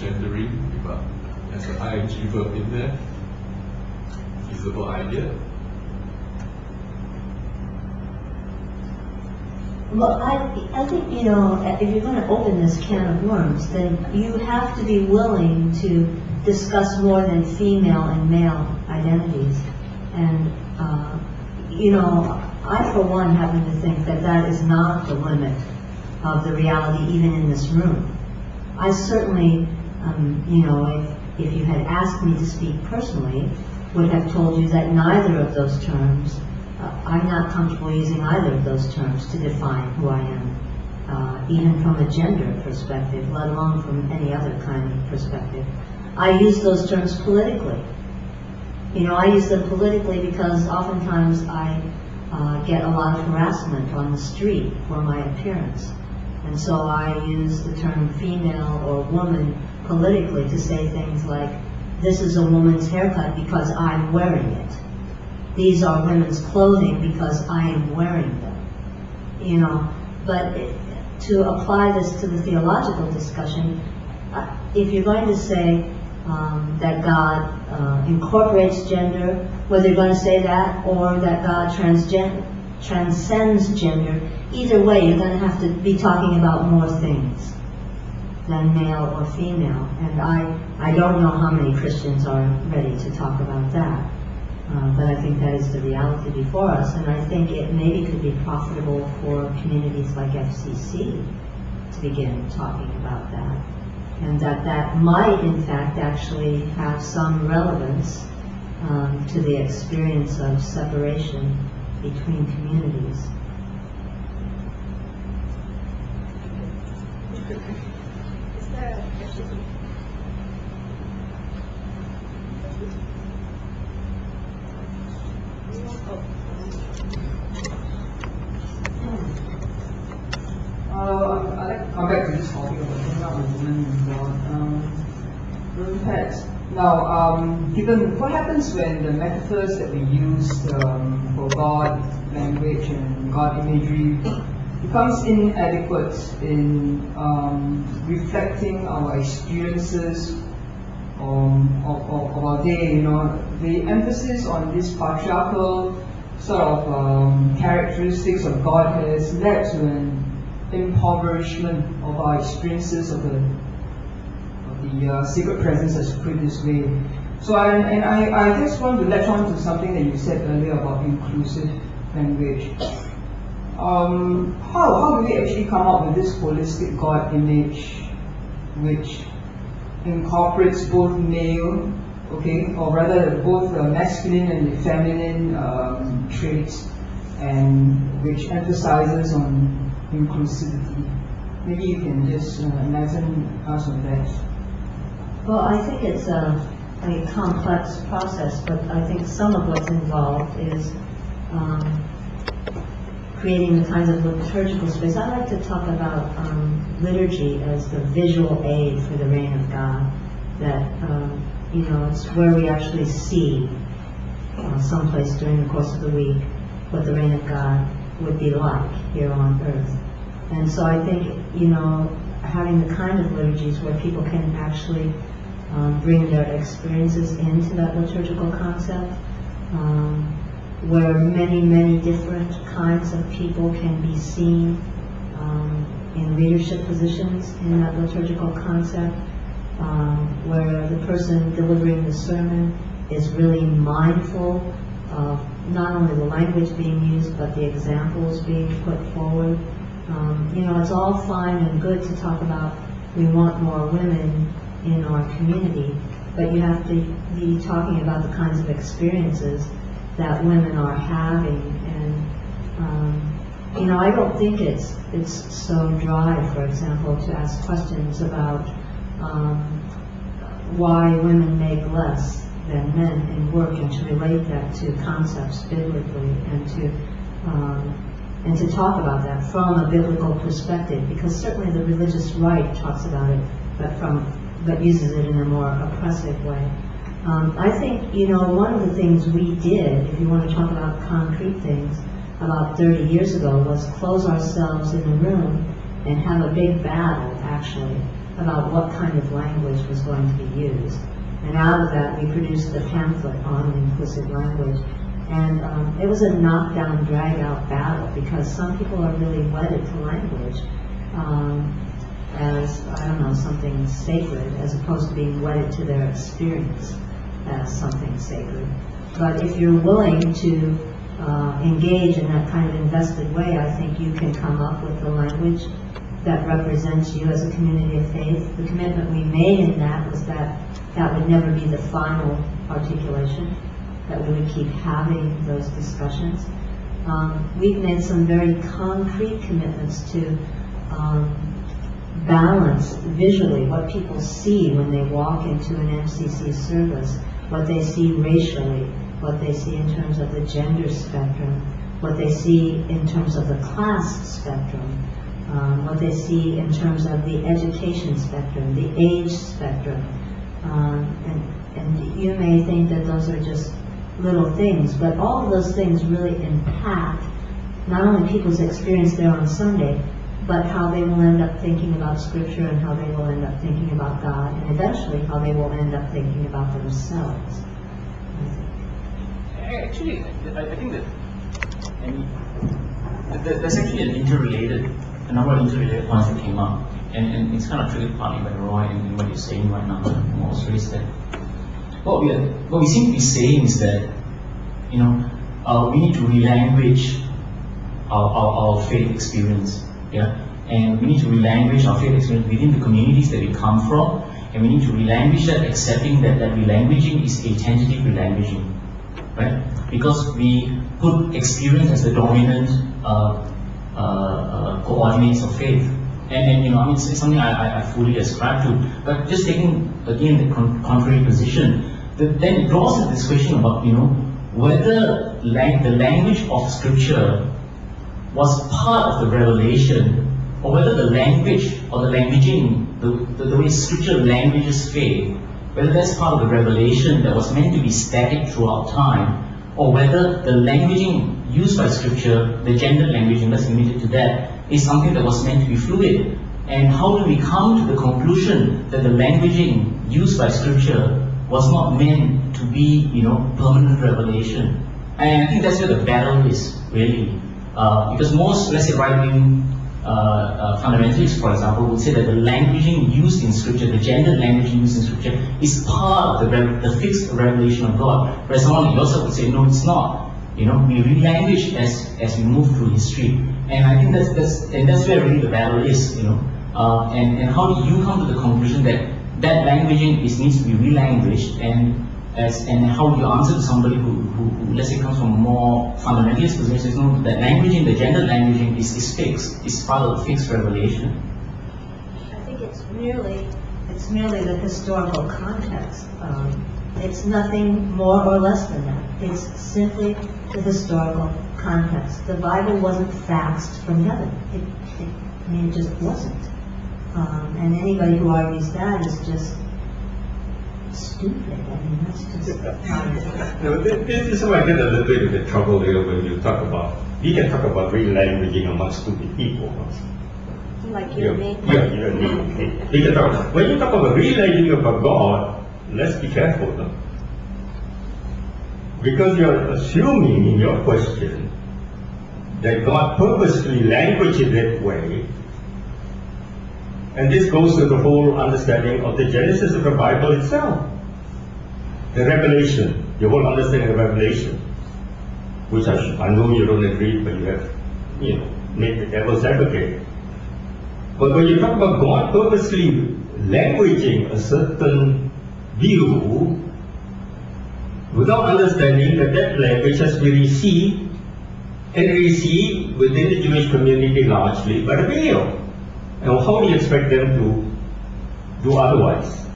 gendering, but as an ing verb in there. Feasible idea? Well, I think, you know, if you're going to open this can of worms, then you have to be willing to discuss more than female and male identities. And, you know, I, for one, happen to think that that is not the limit of the reality, even in this room. I certainly, you know, if you had asked me to speak personally, would have told you that neither of those terms, I'm not comfortable using either of those terms to define who I am, even from a gender perspective, let alone from any other kind of perspective. I use those terms politically. You know, I use them politically because oftentimes I get a lot of harassment on the street for my appearance. And so I use the term female or woman politically to say things like, this is a woman's haircut because I'm wearing it. These are women's clothing because I am wearing them. You know, but to apply this to the theological discussion, if you're going to say that God incorporates gender, whether you're going to say that or that God transcends gender, either way you're going to have to be talking about more things than male or female. And I don't know how many Christians are ready to talk about that. But I think that is the reality before us, and I think it maybe could be profitable for communities like FCC to begin talking about that. And that might, in fact, actually have some relevance to the experience of separation between communities. Is there a question? I'd like to come back to this topic of bringing up the woman in God. Now, given what happens when the metaphors that we use for God, language, and God imagery becomes inadequate in reflecting our experiences of our day, you know, the emphasis on this patriarchal sort of characteristics of God has led to an impoverishment of our experiences of the sacred presence, as put it this way. So I just want to latch on to something that you said earlier about inclusive language. How do we actually come up with this holistic God image which incorporates both male, okay, or rather both the masculine and the feminine traits, and which emphasizes on inclusivity? Maybe you can just enlighten us on that. Well, I think it's a complex process, but I think some of what's involved is creating the kinds of liturgical space. I like to talk about liturgy as the visual aid for the reign of God. That you know, it's where we actually see someplace during the course of the week what the reign of God would be like here on earth. And so I think, you know, having the kind of liturgies where people can actually bring their experiences into that liturgical concept, where many different kinds of people can be seen in leadership positions in that liturgical concept, where the person delivering the sermon is really mindful of not only the language being used, but the examples being put forward. You know, it's all fine and good to talk about we want more women in our community, but you have to be talking about the kinds of experiences that women are having. And you know, I don't think it's so dry, for example, to ask questions about why women make less than men in work, and to relate that to concepts biblically, and to talk about that from a biblical perspective, because certainly the religious right talks about it, but uses it in a more oppressive way. I think, you know, one of the things we did, if you want to talk about concrete things, about 30 years ago was close ourselves in a room and have a big battle, actually, about what kind of language was going to be used. And out of that, we produced the pamphlet on implicit language. And it was a knockdown, drag-out battle because some people are really wedded to language as, I don't know, something sacred, as opposed to being wedded to their experience as something sacred. But if you're willing to engage in that kind of invested way, I think you can come up with the language that represents you as a community of faith. The commitment we made in that was that that would never be the final articulation, that we would keep having those discussions. We've made some very concrete commitments to balance visually what people see when they walk into an MCC service, what they see racially, what they see in terms of the gender spectrum, what they see in terms of the class spectrum, what they see in terms of the education spectrum, the age spectrum. And you may think that those are just little things, but all of those things really impact not only people's experience there on Sunday, but how they will end up thinking about Scripture and how they will end up thinking about God, and eventually how they will end up thinking about themselves. Actually, I think that there's actually a number of interrelated points that came up, and it's kind of triggered partly by Roy and what you're saying right now, also is that what we seem to be saying is that, you know, we need to relanguage our faith experience, yeah, and we need to relanguage our faith experience within the communities that we come from, and we need to relanguage that, accepting that relanguaging is a tentative relanguaging, right? Because we put experience as the dominant coordinates of faith. And you know, I mean, it's something I fully ascribe to. But just taking, again, the contrary position, then it draws to this question about, you know, whether the language of Scripture was part of the revelation, or whether the language or the languaging, the way Scripture languages faith, whether that's part of the revelation that was meant to be static throughout time, or whether the languaging used by Scripture, the gender languaging that's limited to that, is something that was meant to be fluid. And how do we come to the conclusion that the languaging used by Scripture was not meant to be, you know, permanent revelation? And I think that's where the battle is, really. Because most, let's say, right-wing fundamentalists, for example, would say that the languaging used in Scripture, the gender languaging used in Scripture, is part of the fixed revelation of God. Whereas someone like yourself would say, no, it's not. You know, we relanguage as we move through history, and I think that's where really the battle is. You know, and how do you come to the conclusion that languaging needs to be relanguaged, and how do you answer to somebody who let's say comes from a more fundamentalist position, says no, that languaging, the gender languaging is fixed, is part of the fixed revelation. I think it's merely the historical context. It's nothing more or less than that. It's simply the historical context. The Bible wasn't faxed from heaven. It just wasn't. And anybody who argues that is just stupid. I mean, that's just... No, this is why I get a little bit of trouble here when you talk about, we can talk about relanguaging among stupid people. Like you and me. Yeah, you and me. Okay. We can talk, when you talk about relanguaging about God, let's be careful though. Because you're assuming in your question that God purposely languaged it that way. And this goes to the whole understanding of the genesis of the Bible itself. The revelation, the whole understanding of revelation, which I know you don't agree, but you have, you know, made the devil's advocate. But when you talk about God purposely languaging a certain view, without understanding that language has been received within the Jewish community largely by the veil. And how do you expect them to do otherwise?